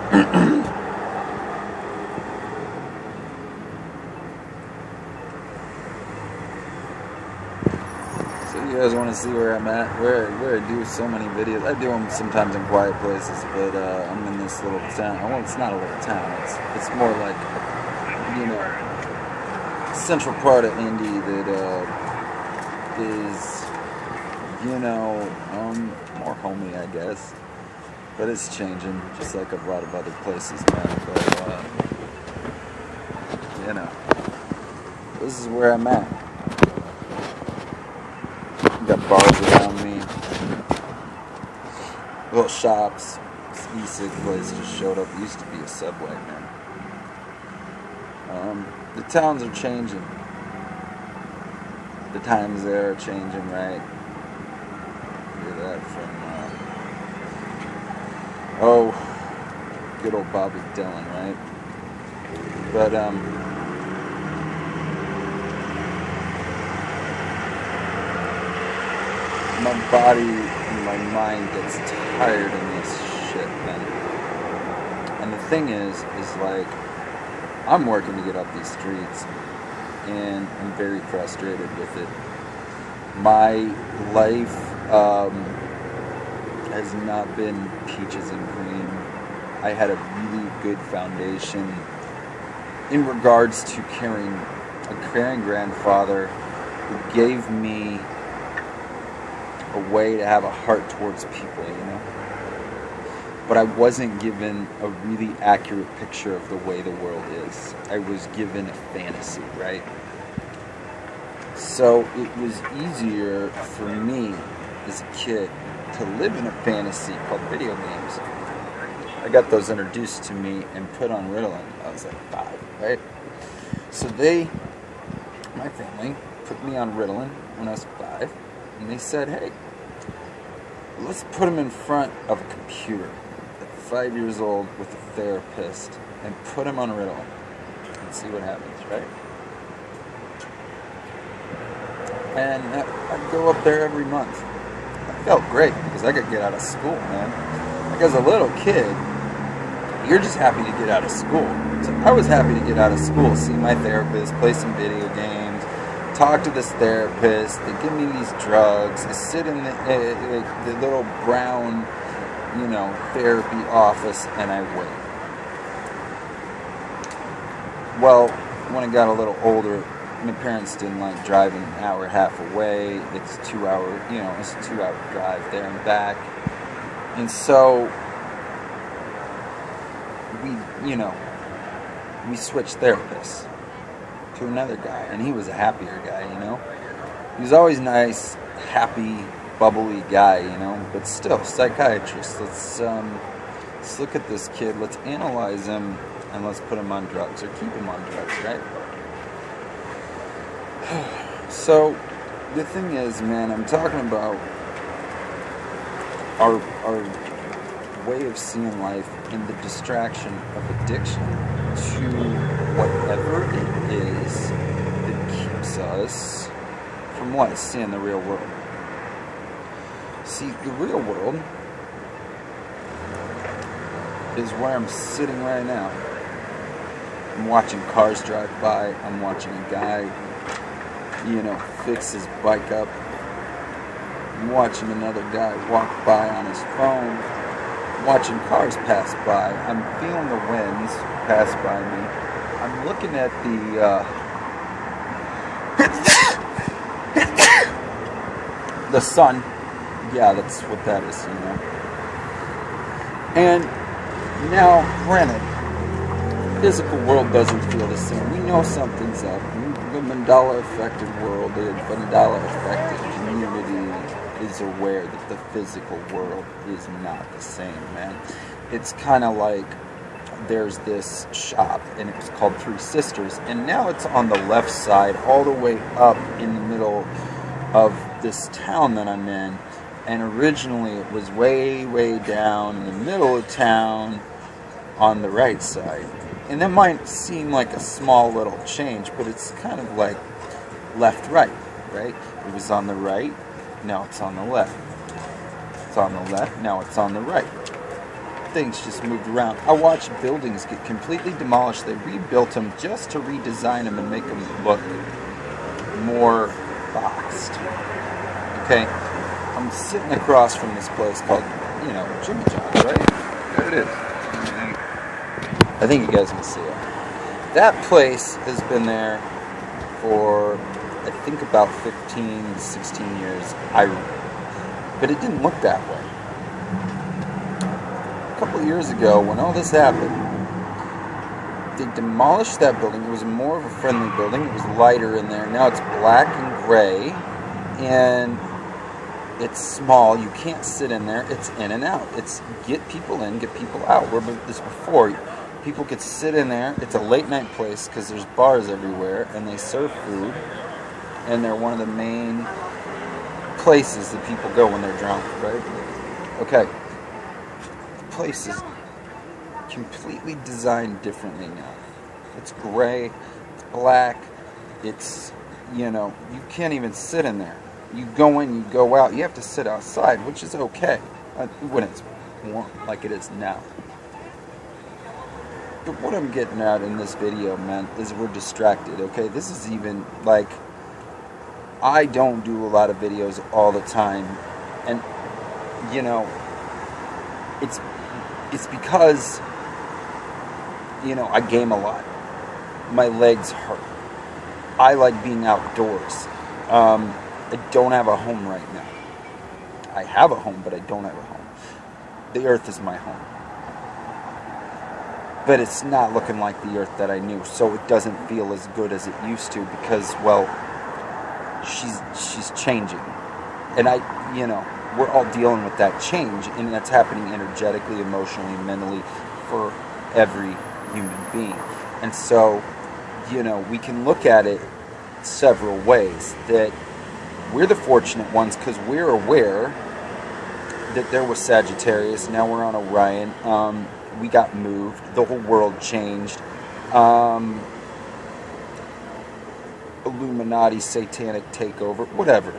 So you guys want to see where I'm at? Where I do so many videos. I do them sometimes in quiet places, but I'm in this little town. Well, it's not a little town. It's more like, you know, central part of Indy that is, you know, more homey, I guess. But it's changing, just like a lot of other places, man. But you know, this is where I'm at. Got bars around me, little shops. This e-cig place just showed up. It used to be a Subway, man. The towns are changing. The times there are changing, right? Hear that from good old Bobby Dylan, right? But my body and my mind gets tired of this shit, man. And the thing is like, I'm working to get up these streets, and I'm very frustrated with it. My life has not been peaches and cream. I had a really good foundation in regards to a caring grandfather who gave me a way to have a heart towards people, you know. But I wasn't given a really accurate picture of the way the world is. I was given a fantasy, right? So it was easier for me as a kid to live in a fantasy called video games. I got those introduced to me and put on Ritalin. I was like 5, right? So my family, put me on Ritalin when I was 5, and they said, hey, let's put him in front of a computer at 5 years old with a therapist and put him on Ritalin and see what happens, right? And I'd go up there every month. I felt great because I could get out of school, man. Like as a little kid, you're just happy to get out of school. So I was happy to get out of school, see my therapist, play some video games, talk to this therapist, they give me these drugs, I sit in the little brown, you know, therapy office and I wait. Well, when I got a little older, my parents didn't like driving an hour and a half away. It's a 2-hour drive there and back. And so we switched therapists to another guy, and he was a happier guy, you know. He was always nice, happy, bubbly guy, you know, but still, psychiatrist. Let's look at this kid, let's analyze him, and let's put him on drugs, or keep him on drugs, right? So, the thing is, man, I'm talking about our way of seeing life and the distraction of addiction to whatever it is that keeps us from what? Seeing the real world. See, the real world is where I'm sitting right now. I'm watching cars drive by. I'm watching a guy, you know, fix his bike up. I'm watching another guy walk by on his phone. I'm watching cars pass by. I'm feeling the winds pass by me. I'm looking at the sun. Yeah, that's what that is, you know. And now, granted, the physical world doesn't feel the same. We know something's up. The Mandela-affected world, the Mandela-affected community is aware that the physical world is not the same, man. It's kind of like there's this shop, and it was called Three Sisters, and now it's on the left side, all the way up in the middle of this town that I'm in. And originally it was way, way down in the middle of town on the right side. And that might seem like a small little change, but it's kind of like left-right, right? It was on the right, now it's on the left. It's on the left, now it's on the right. things just moved around. I watched buildings get completely demolished. They rebuilt them just to redesign them and make them look more boxed. Okay, I'm sitting across from this place called, Jimmy John's, right? There it is. I think you guys can see it. That place has been there for, I think, about 15, 16 years. But it didn't look that way. A couple of years ago, when all this happened, they demolished that building. It was more of a friendly building. It was lighter in there. Now it's black and gray, and it's small. You can't sit in there. It's in and out. It's get people in, get people out. Where this before, people could sit in there. It's a late night place because there's bars everywhere, and they serve food, and they're one of the main places that people go when they're drunk, right? Okay. The place is completely designed differently now. It's gray, it's black, it's, you can't even sit in there. You go in, you go out, you have to sit outside, which is okay when it's warm like it is now. But what I'm getting at in this video, man, is we're distracted, okay? This is even, like, I don't do a lot of videos all the time, and, it's because, I game a lot. My legs hurt. I like being outdoors. I don't have a home right now. I have a home, but I don't have a home. The earth is my home. But it's not looking like the earth that I knew, so it doesn't feel as good as it used to because, well, she's changing. And we're all dealing with that change, and that's happening energetically, emotionally, mentally for every human being. And so, we can look at it several ways. That we're the fortunate ones because we're aware that there was Sagittarius, now we're on Orion, we got moved, the whole world changed, Illuminati, satanic takeover, whatever.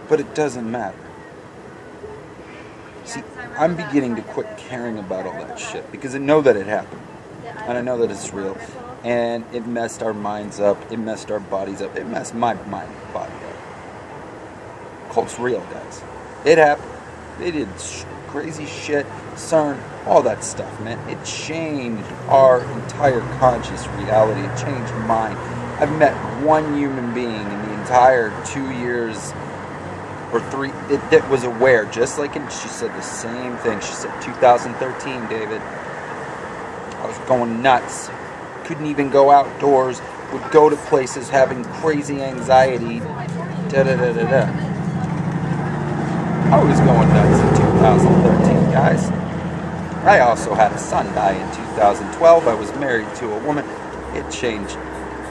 But it doesn't matter. See, I'm beginning to quit caring about all that shit because I know that it happened. And I know that it's real. And it messed our minds up. It messed our bodies up. It messed my mind and body up. Cult's real, guys. It happened. They did crazy shit, CERN, all that stuff, man. It changed our entire conscious reality. It changed mine. I've met one human being in the entire 2 years or 3 that was aware, just like she said the same thing. She said 2013, David. I was going nuts. Couldn't even go outdoors. Would go to places having crazy anxiety. Da-da-da-da-da. I was going nuts in 2013, guys. I also had a son die in 2012. I was married to a woman. It changed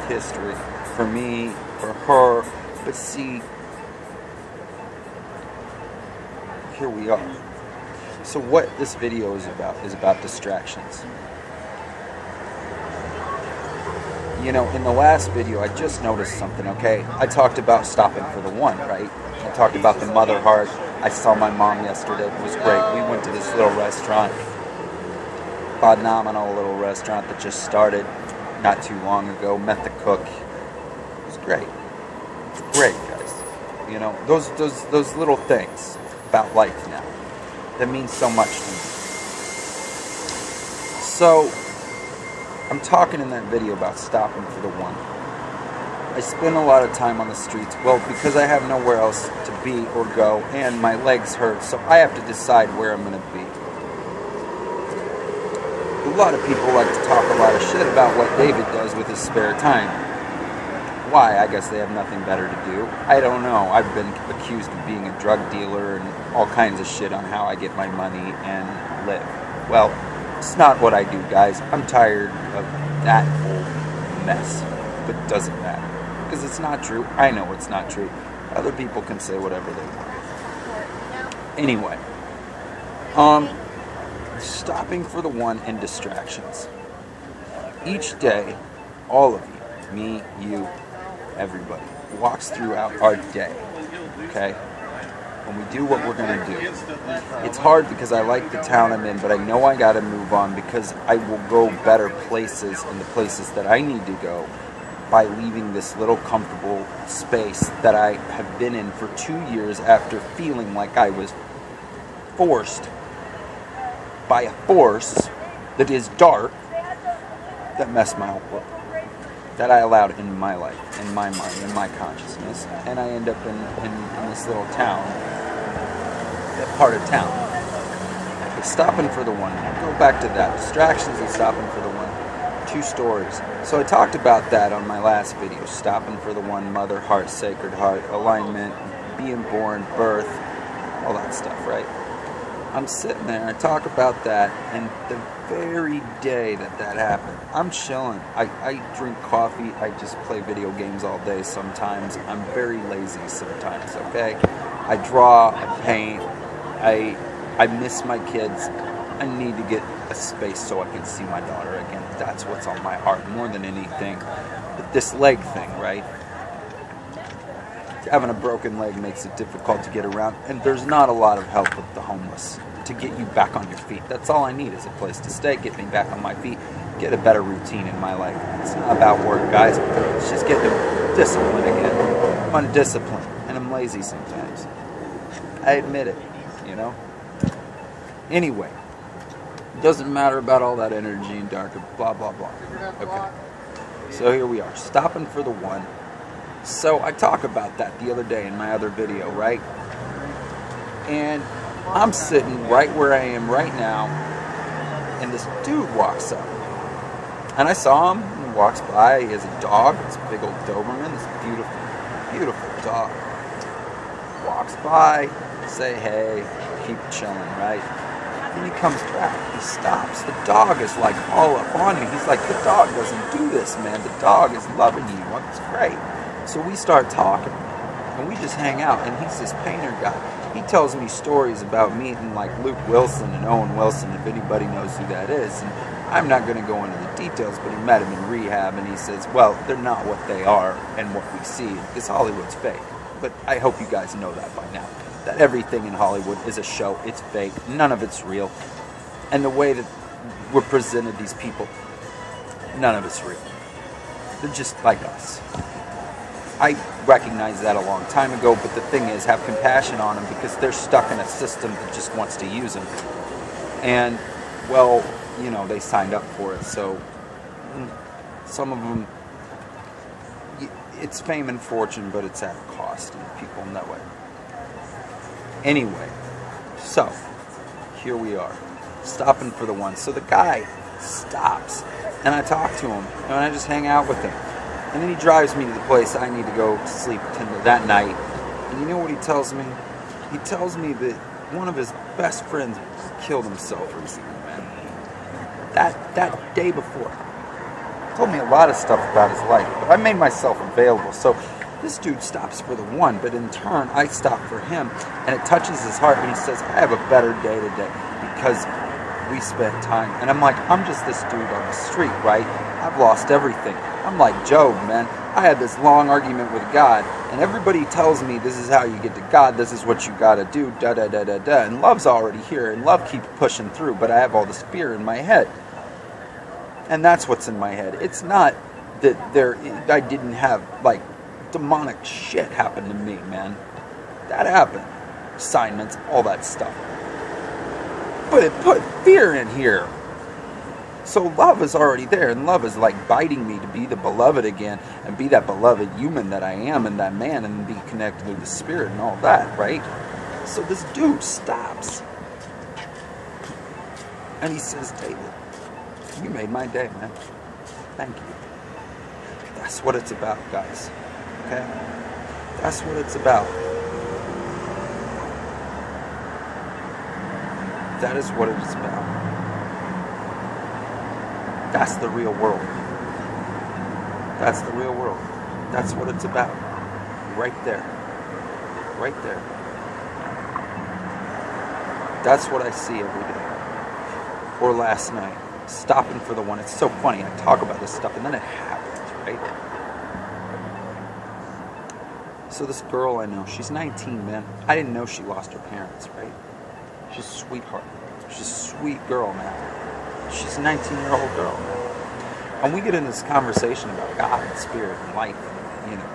history for me, for her. But see, here we are. So what this video is about distractions. In the last video, I just noticed something, okay? I talked about stopping for the one, right? I talked about the mother heart. I saw my mom yesterday. It was great. We went to this little restaurant. Phenomenal little restaurant that just started not too long ago. Met the cook. It was great. It's great, guys. Those little things about life now that mean so much to me. So, I'm talking in that video about stopping for the one. I spend a lot of time on the streets, well, because I have nowhere else to be or go, and my legs hurt, so I have to decide where I'm going to be. A lot of people like to talk a lot of shit about what David does with his spare time. Why? I guess they have nothing better to do. I don't know. I've been accused of being a drug dealer and all kinds of shit on how I get my money and live. Well, it's not what I do, guys. I'm tired of that whole mess. But it doesn't matter. Because it's not true. I know it's not true. Other people can say whatever they want. Anyway. Stopping for the one and distractions. Each day, all of you, me, you, everybody, walks throughout our day. Okay? and we do what we're going to do. It's hard because I like the town I'm in, but I know I got to move on because I will go better places in the places that I need to go by leaving this little comfortable space that I have been in for 2 years after feeling like I was forced by a force that is dark that messed my whole world, that I allowed in my life, in my mind, in my consciousness, and I end up in this little town, that part of town. But stopping for the one, go back to that, distractions and stopping for the one, 2 stories. So I talked about that on my last video, stopping for the one, mother, heart, sacred heart, alignment, being born, birth, all that stuff, right? I'm sitting there, I talk about that, and the very day that happened, I'm chilling. I drink coffee, I just play video games all day sometimes. I'm very lazy sometimes, okay? I draw, I paint, I miss my kids. I need to get a space so I can see my daughter again. That's what's on my heart more than anything. But this leg thing, right? Having a broken leg makes it difficult to get around, and there's not a lot of help with the homeless to get you back on your feet. That's all I need is a place to stay, get me back on my feet, get a better routine in my life. It's not about work, guys. It's just getting discipline again. I'm undisciplined, and I'm lazy sometimes. I admit it, you know? Anyway, it doesn't matter about all that energy and dark, blah, blah, blah. Okay. So here we are, stopping for the one. So I talk about that the other day in my other video, right? And I'm sitting right where I am right now, and this dude walks up. And I saw him, he walks by, he has a dog, it's a big old Doberman, this beautiful, beautiful dog. Walks by, say hey, keep chilling, right? Then he comes back, he stops. The dog is like all up on me. He's like, the dog doesn't do this, man. The dog is loving you. It's great. So we start talking, and we just hang out, and he's this painter guy. He tells me stories about meeting like Luke Wilson and Owen Wilson, if anybody knows who that is. And I'm not going to go into the details, but he met him in rehab, and he says, well, they're not what they are and what we see, because Hollywood's fake. But I hope you guys know that by now, that everything in Hollywood is a show, it's fake, none of it's real. And the way that we're presented these people, none of it's real. They're just like us. I recognized that a long time ago, but the thing is, have compassion on them because they're stuck in a system that just wants to use them. And, well, you know, they signed up for it, so some of them, it's fame and fortune, but it's at a cost, and people know it. Anyway, so, here we are, stopping for the one. So the guy stops, and I talk to him, and I just hang out with him. And then he drives me to the place I need to go to sleep that night. And you know what he tells me? He tells me that one of his best friends killed himself recently, man. That day before. He told me a lot of stuff about his life, but I made myself available. So this dude stops for the one, but in turn, I stop for him. And it touches his heart, and he says, I have a better day today because we spent time. And I'm like, I'm just this dude on the street, right? I've lost everything. I'm like Job, man. I had this long argument with God, and everybody tells me this is how you get to God, this is what you gotta do, da-da-da-da-da, and love's already here, and love keeps pushing through, but I have all this fear in my head. And that's what's in my head. It's not that I didn't have, like, demonic shit happen to me, man. That happened. Assignments, all that stuff. But it put fear in here. So love is already there, and love is like biting me to be the beloved again, and be that beloved human that I am, and that man, and be connected with the spirit and all that, right? So this dude stops, and he says, David, you made my day, man. Thank you. That's what it's about, guys. Okay? That's what it's about. That is what it is about. That's the real world. That's the real world. That's what it's about. Right there. Right there. That's what I see every day. Or last night. Stopping for the one. It's so funny. I talk about this stuff and then it happens, right? So this girl I know, she's 19, man. I didn't know she lost her parents, right? She's a sweetheart. She's a sweet girl, man. She's a 19-year-old girl, man. And we get in this conversation about God and spirit and life, you know.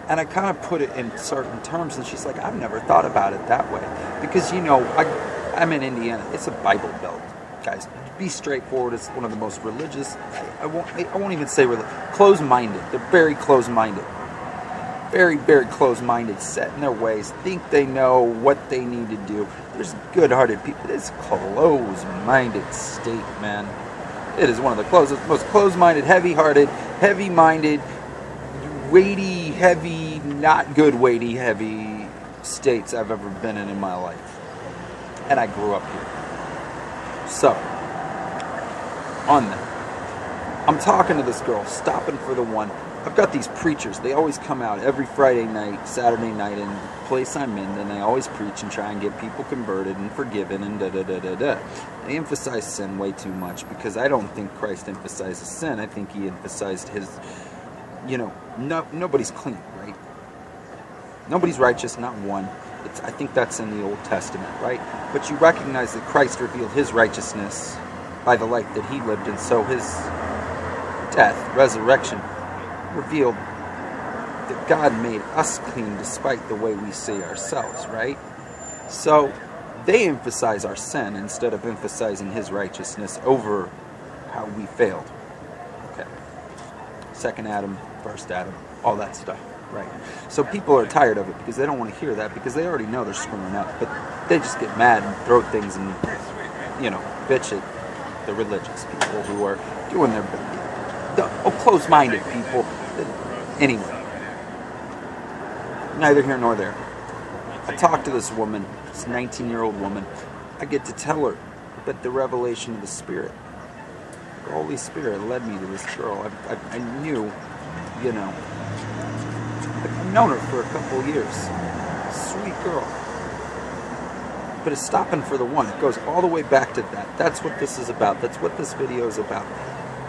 And I kind of put it in certain terms, and she's like, I've never thought about it that way. Because, you know, I'm in Indiana. It's a Bible Belt, guys. Be straightforward. It's one of the most religious, I won't even say religious, closed-minded. They're very closed-minded. Very, very closed-minded, set in their ways, think they know what they need to do. There's good-hearted people. It's a closed-minded state, man. It is one of the most closed-minded, heavy-hearted, heavy-minded, weighty, heavy, not good weighty, heavy states I've ever been in my life. And I grew up here. So, on that, I'm talking to this girl, stopping for the one. I've got these preachers. They always come out every Friday night, Saturday night in the place I'm in, and they always preach and try and get people converted and forgiven and da-da-da-da-da. They emphasize sin way too much because I don't think Christ emphasizes sin. I think he emphasized his, you know, nobody's clean, right? Nobody's righteous, not one. I think that's in the Old Testament, right? But you recognize that Christ revealed his righteousness by the life that he lived, and so his death, resurrection, revealed that God made us clean despite the way we see ourselves, right? So they emphasize our sin instead of emphasizing his righteousness over how we failed. Okay. Second Adam, first Adam, all that stuff, right? So people are tired of it because they don't want to hear that because they already know they're screwing up, but they just get mad and throw things and, you know, bitch at the religious people who are doing their best. The closed-minded people. Anyway, neither here nor there. I talked to this woman, this 19-year-old woman. I get to tell her about the revelation of the Spirit. The Holy Spirit led me to this girl. I knew, you know, I've known her for a couple of years. Sweet girl. But it's stopping for the one. It goes all the way back to that. That's what this is about. That's what this video is about.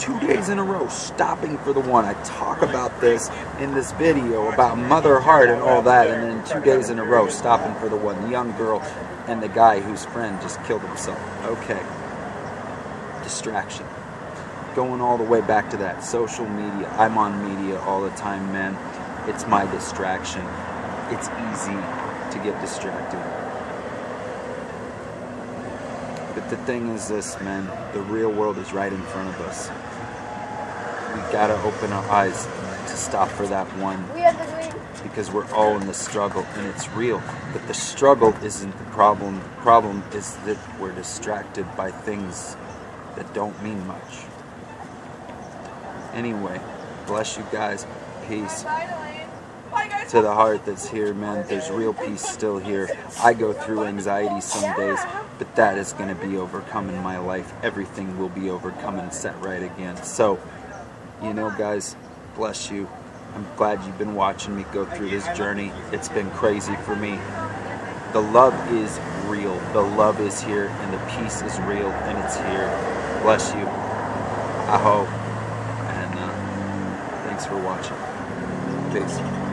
2 days in a row, stopping for the one. I talk about this in this video, about Mother Heart and all that, and then 2 days in a row, stopping for the one. The young girl and the guy whose friend just killed himself. Okay. Distraction. Going all the way back to that. Social media. I'm on media all the time, man. It's my distraction. It's easy to get distracted. But the thing is this, man, the real world is right in front of us. We gotta open our eyes to stop for that one. Because we're all in the struggle, and it's real. But the struggle isn't the problem. The problem is that we're distracted by things that don't mean much. Anyway, bless you guys. Peace. To the heart that's here, man, there's real peace still here. I go through anxiety some days, but that is going to be overcome in my life. Everything will be overcome and set right again. So, you know, guys, bless you. I'm glad you've been watching me go through this journey. It's been crazy for me. The love is real. The love is here, and the peace is real, and it's here. Bless you. I hope. And thanks for watching. Peace.